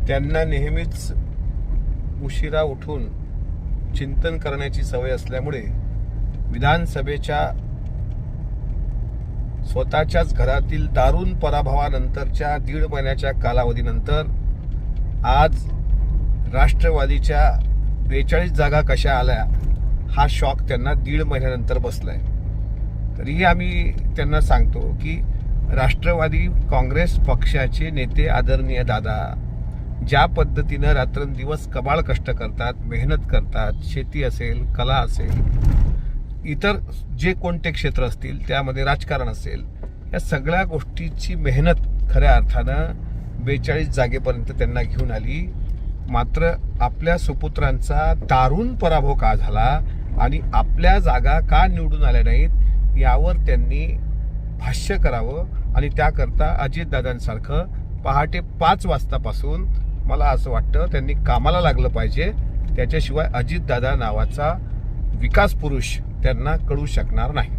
त्यांना नेहमीच उशिरा उठून चिंतन करण्याची सवय असल्यामुळे विधानसभेच्या स्वतःच्याच घरातील दारुण पराभवानंतरच्या 1.5 महिन्याच्या कालावधीनंतर आज राष्ट्रवादीच्या 42 जागा कशा आल्या हा शॉक त्यांना 1.5 महिन्यानंतर बसलाय। तरीही आम्ही त्यांना सांगतो की राष्ट्रवादी काँग्रेस पक्षाचे नेते आदरणीय दादा ज्या पद्धतीनं रात्रंदिवस कबाळ कष्ट करतात, मेहनत करतात, शेती असेल, कला असेल, इतर जे कोणते क्षेत्र असतील, त्यामध्ये राजकारण असेल, या सगळ्या गोष्टीची मेहनत खऱ्या अर्थानं 42 जागेपर्यंत त्यांना घेऊन आली। मात्र आपल्या सुपुत्रांचा दारुण पराभव का झाला आणि आपल्या जागा का निवडून आल्या नाहीत यावर त्यांनी भाष्य करावं आणि त्याकरता अजितदादांसारखं पहाटे 5 वाजतापासून मला असं वाटतं त्यांनी कामाला लागलं पाहिजे। त्याच्याशिवाय अजितदादा नावाचा विकास पुरुष त्यांना कळू शकणार नाही।